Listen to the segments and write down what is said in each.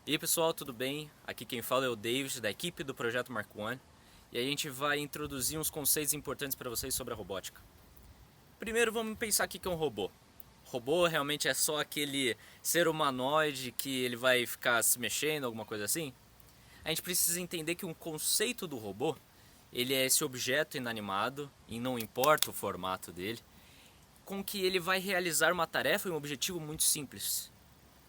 E aí pessoal, tudo bem? Aqui quem fala é o David, da equipe do Projeto Mark One, e a gente vai introduzir uns conceitos importantes para vocês sobre a robótica. Primeiro vamos pensar aqui que é um robô. Robô realmente é só aquele ser humanoide que ele vai ficar se mexendo, alguma coisa assim? A gente precisa entender que um conceito do robô, ele é esse objeto inanimado, e não importa o formato dele, com que ele vai realizar uma tarefa e um objetivo muito simples,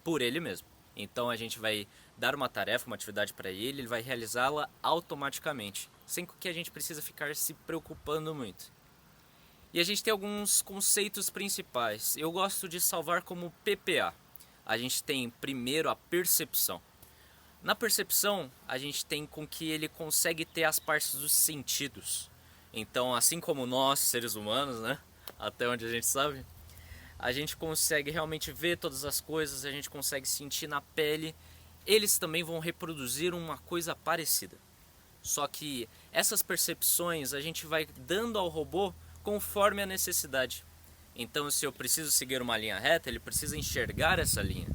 por ele mesmo. Então a gente vai dar uma tarefa, uma atividade para ele, ele vai realizá-la automaticamente, sem que a gente precisa ficar se preocupando muito. E a gente tem alguns conceitos principais. Eu gosto de salvar como PPA. A gente tem primeiro a percepção. Na percepção, a gente tem com que ele consegue ter as partes dos sentidos. Então, assim como nós, seres humanos, né? Até onde a gente sabe, a gente consegue realmente ver todas as coisas, a gente consegue sentir na pele. Eles também vão reproduzir uma coisa parecida. Só que essas percepções a gente vai dando ao robô conforme a necessidade. Então, se eu preciso seguir uma linha reta, ele precisa enxergar essa linha.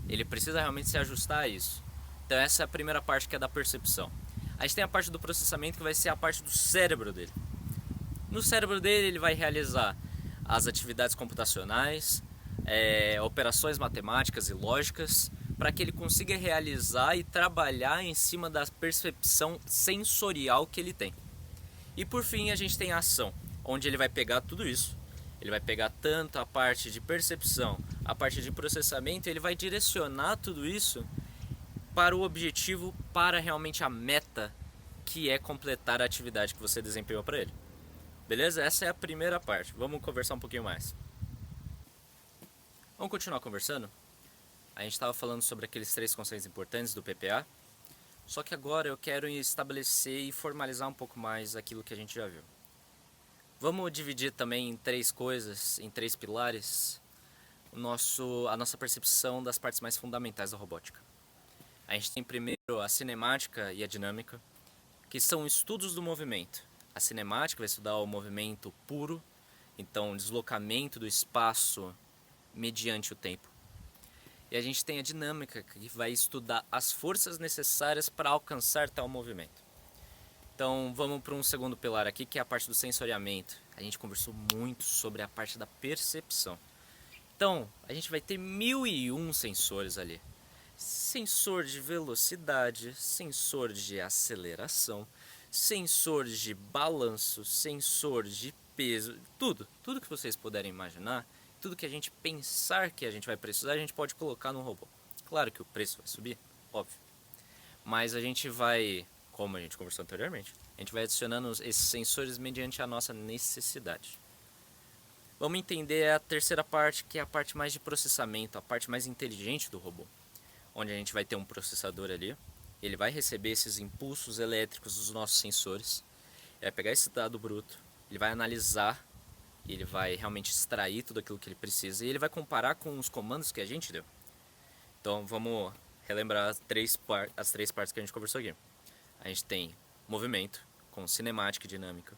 Ele precisa realmente se ajustar a isso. Então, essa é a primeira parte, que é da percepção. A gente tem a parte do processamento, que vai ser a parte do cérebro dele. No cérebro dele, ele vai realizar as atividades computacionais, operações matemáticas e lógicas, para que ele consiga realizar e trabalhar em cima da percepção sensorial que ele tem. E por fim, a gente tem a ação, onde ele vai pegar tudo isso. Ele vai pegar tanto a parte de percepção, a parte de processamento, e ele vai direcionar tudo isso para o objetivo, para realmente a meta, que é completar a atividade que você desempenhou para ele. Beleza? Essa é a primeira parte. Vamos conversar um pouquinho mais. Vamos continuar conversando? A gente estava falando sobre aqueles três conceitos importantes do PPA, só que agora eu quero estabelecer e formalizar um pouco mais aquilo que a gente já viu. Vamos dividir também em três coisas, em três pilares, a nossa percepção das partes mais fundamentais da robótica. A gente tem primeiro a cinemática e a dinâmica, que são estudos do movimento. A cinemática vai estudar o movimento puro, então o deslocamento do espaço mediante o tempo. E a gente tem a dinâmica, que vai estudar as forças necessárias para alcançar tal movimento. Então vamos para um segundo pilar aqui, que é a parte do sensoriamento. A gente conversou muito sobre a parte da percepção. Então a gente vai ter 1001 sensores ali. Sensor de velocidade, sensor de aceleração, sensor de balanço, sensor de peso, tudo que vocês puderem imaginar, tudo que a gente pensar que a gente vai precisar, a gente pode colocar no robô. Claro que o preço vai subir, óbvio, mas a gente vai, como a gente conversou anteriormente, a gente vai adicionando esses sensores mediante a nossa necessidade. Vamos entender a terceira parte, que é a parte mais de processamento, a parte mais inteligente do robô, onde a gente vai ter um processador ali, ele vai receber esses impulsos elétricos dos nossos sensores, ele vai pegar esse dado bruto, ele vai analisar, ele vai realmente extrair tudo aquilo que ele precisa e ele vai comparar com os comandos que a gente deu. Então vamos relembrar as três partes que a gente conversou aqui. A gente tem movimento, com cinemática e dinâmica.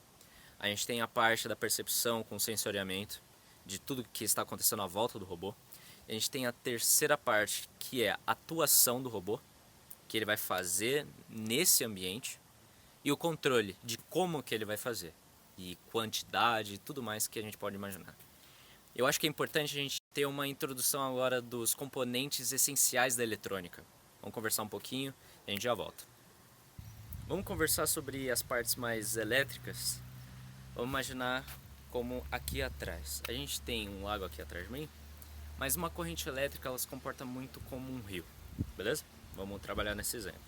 A gente tem a parte da percepção com sensoriamento, de tudo que está acontecendo à volta do robô. A gente tem a terceira parte, que é a atuação do robô, que ele vai fazer nesse ambiente, e o controle de como que ele vai fazer, e quantidade e tudo mais que a gente pode imaginar. Eu acho que é importante a gente ter uma introdução agora dos componentes essenciais da eletrônica. Vamos conversar um pouquinho e a gente já volta. Vamos conversar sobre as partes mais elétricas. Vamos imaginar como aqui atrás. A gente tem um lago aqui atrás de mim, mas uma corrente elétrica ela se comporta muito como um rio, beleza? Vamos trabalhar nesse exemplo.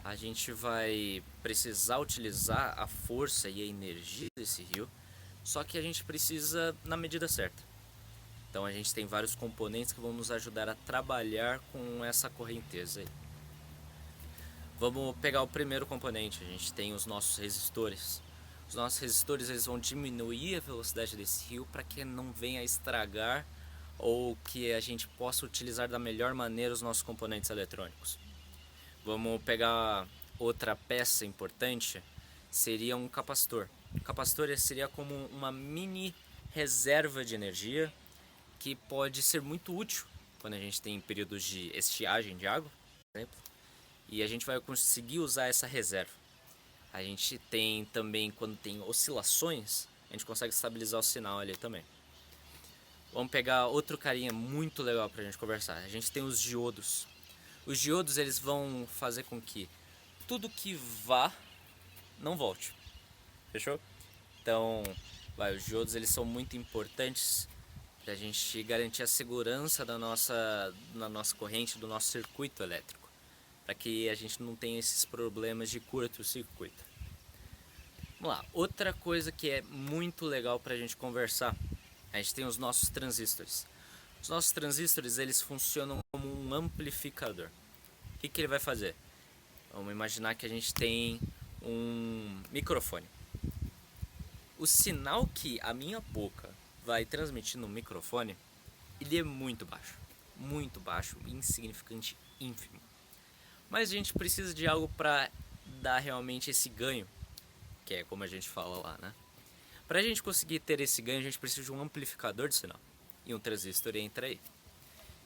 A gente vai precisar utilizar a força e a energia desse rio, só que a gente precisa na medida certa. Então a gente tem vários componentes que vão nos ajudar a trabalhar com essa correnteza aí. Vamos pegar o primeiro componente, a gente tem os nossos resistores. Os nossos resistores eles vão diminuir a velocidade desse rio para que não venha a estragar ou que a gente possa utilizar da melhor maneira os nossos componentes eletrônicos. Vamos pegar outra peça importante, seria um capacitor. O capacitor seria como uma mini reserva de energia que pode ser muito útil quando a gente tem períodos de estiagem de água. exemplo, e a gente vai conseguir usar essa reserva. A gente tem também, quando tem oscilações, a gente consegue estabilizar o sinal ali também. Vamos pegar outro carinha muito legal pra gente conversar. A gente tem os diodos. Os diodos, eles vão fazer com que tudo que vá não volte. Fechou? Então, os diodos, eles são muito importantes para a gente garantir a segurança da nossa corrente, do nosso circuito elétrico, para que a gente não tenha esses problemas de curto-circuito. Vamos lá, outra coisa que é muito legal para a gente conversar, a gente tem os nossos transistores. Os nossos transistores, eles funcionam como um amplificador. O que ele vai fazer? Vamos imaginar que a gente tem um microfone. O sinal que a minha boca vai transmitir no microfone, ele é muito baixo, insignificante, ínfimo. Mas a gente precisa de algo para dar realmente esse ganho, que é como a gente fala lá, né? Para a gente conseguir ter esse ganho, a gente precisa de um amplificador de sinal, e um transistor entra aí.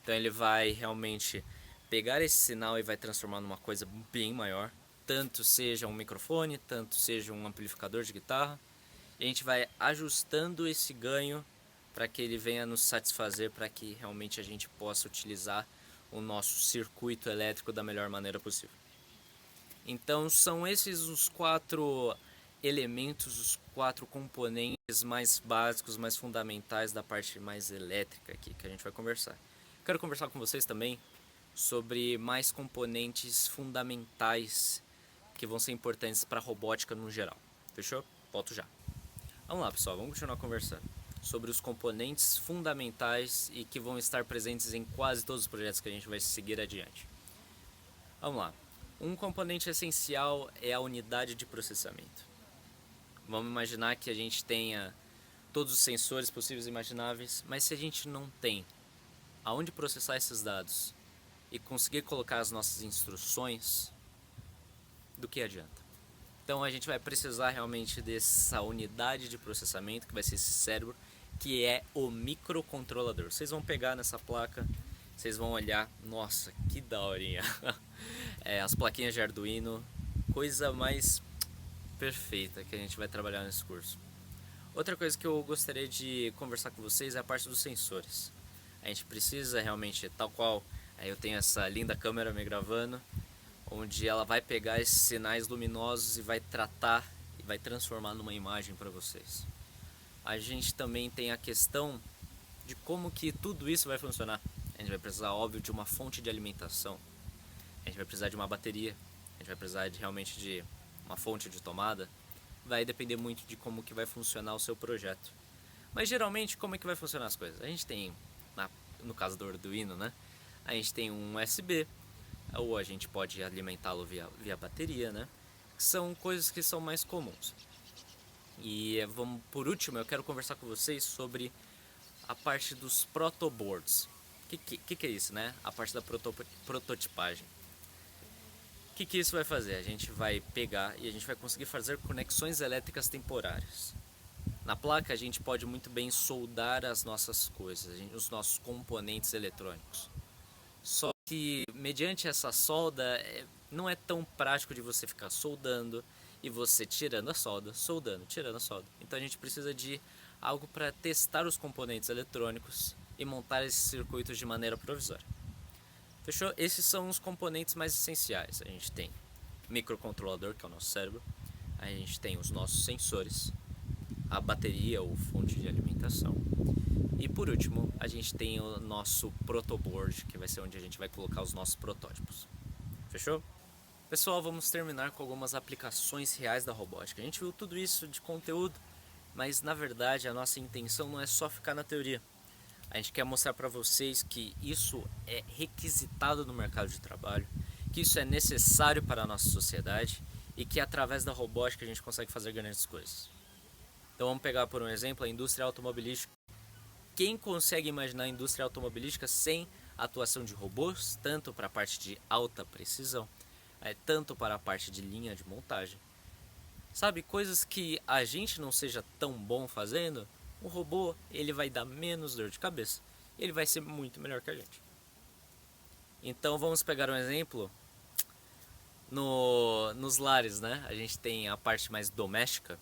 Então ele vai realmente pegar esse sinal e vai transformar numa coisa bem maior, tanto seja um microfone, tanto seja um amplificador de guitarra. E a gente vai ajustando esse ganho para que ele venha nos satisfazer, para que realmente a gente possa utilizar o nosso circuito elétrico da melhor maneira possível. Então são esses os 4 elementos, os 4 componentes mais básicos, mais fundamentais da parte mais elétrica aqui que a gente vai conversar. Quero conversar com vocês também sobre mais componentes fundamentais que vão ser importantes para a robótica no geral. Fechou? Volto já. Vamos lá, pessoal, vamos continuar conversando sobre os componentes fundamentais e que vão estar presentes em quase todos os projetos que a gente vai seguir adiante. Vamos lá. Um componente essencial é a unidade de processamento. Vamos imaginar que a gente tenha todos os sensores possíveis e imagináveis, mas se a gente não tem aonde processar esses dados e conseguir colocar as nossas instruções, do que adianta? Então a gente vai precisar realmente dessa unidade de processamento, que vai ser esse cérebro, que é o microcontrolador. Vocês vão pegar nessa placa, vocês vão olhar, nossa, que daorinha. As plaquinhas de Arduino, coisa mais perfeita que a gente vai trabalhar nesse curso. Outra coisa que eu gostaria de conversar com vocês é a parte dos sensores. A gente precisa realmente, tal qual eu tenho essa linda câmera me gravando, onde ela vai pegar esses sinais luminosos e vai tratar e vai transformar numa imagem para vocês. A gente também tem a questão de como que tudo isso vai funcionar. A gente vai precisar, óbvio, de uma fonte de alimentação. A gente vai precisar de uma bateria. A gente vai precisar realmente de uma fonte de tomada. Vai depender muito de como que vai funcionar o seu projeto. Mas geralmente, como é que vai funcionar as coisas? A gente tem, no caso do Arduino, né? A gente tem um USB, ou a gente pode alimentá-lo via bateria, né? São coisas que são mais comuns. E por último, eu quero conversar com vocês sobre a parte dos protoboards. O que é isso, né? A parte da prototipagem. O que isso vai fazer? A gente vai pegar e a gente vai conseguir fazer conexões elétricas temporárias. Na placa a gente pode muito bem soldar as nossas coisas, os nossos componentes eletrônicos. Só que mediante essa solda não é tão prático de você ficar soldando e você tirando a solda, soldando, tirando a solda. Então a gente precisa de algo para testar os componentes eletrônicos e montar esses circuitos de maneira provisória. Fechou? Esses são os componentes mais essenciais. A gente tem o microcontrolador, que é o nosso cérebro, a gente tem os nossos sensores, a bateria ou fonte de alimentação. E por último, a gente tem o nosso protoboard, que vai ser onde a gente vai colocar os nossos protótipos. Fechou? Pessoal, vamos terminar com algumas aplicações reais da robótica. A gente viu tudo isso de conteúdo, mas na verdade a nossa intenção não é só ficar na teoria. A gente quer mostrar para vocês que isso é requisitado no mercado de trabalho, que isso é necessário para a nossa sociedade e que através da robótica a gente consegue fazer grandes coisas. Então vamos pegar por um exemplo a indústria automobilística. Quem consegue imaginar a indústria automobilística sem a atuação de robôs, tanto para a parte de alta precisão, tanto para a parte de linha de montagem? Sabe, coisas que a gente não seja tão bom fazendo, o robô ele vai dar menos dor de cabeça, ele vai ser muito melhor que a gente. Então vamos pegar um exemplo Nos lares, né? A gente tem a parte mais doméstica,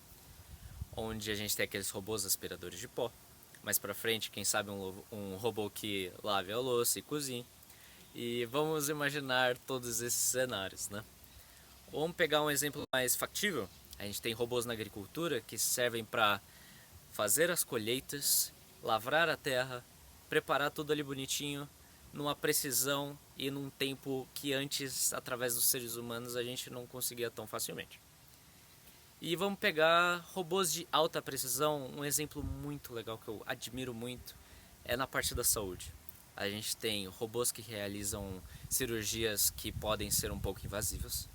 onde a gente tem aqueles robôs aspiradores de pó. Mais pra frente, quem sabe um robô que lave a louça e cozinhe. E vamos imaginar todos esses cenários, né? Vamos pegar um exemplo mais factível. A gente tem robôs na agricultura que servem para fazer as colheitas, lavrar a terra, preparar tudo ali bonitinho, numa precisão e num tempo que antes, através dos seres humanos, a gente não conseguia tão facilmente. E vamos pegar robôs de alta precisão. Um exemplo muito legal que eu admiro muito é na parte da saúde. A gente tem robôs que realizam cirurgias que podem ser um pouco invasivas.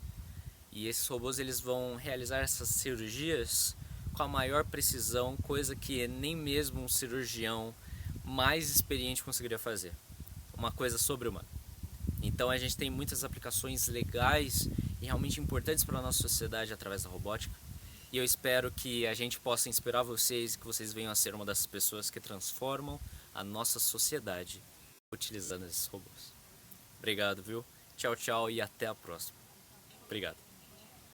E esses robôs eles vão realizar essas cirurgias com a maior precisão, coisa que nem mesmo um cirurgião mais experiente conseguiria fazer. Uma coisa sobre-humana. Então a gente tem muitas aplicações legais e realmente importantes para a nossa sociedade através da robótica. E eu espero que a gente possa inspirar vocês e que vocês venham a ser uma dessas pessoas que transformam a nossa sociedade utilizando esses robôs. Obrigado, viu? Tchau, tchau e até a próxima. Obrigado.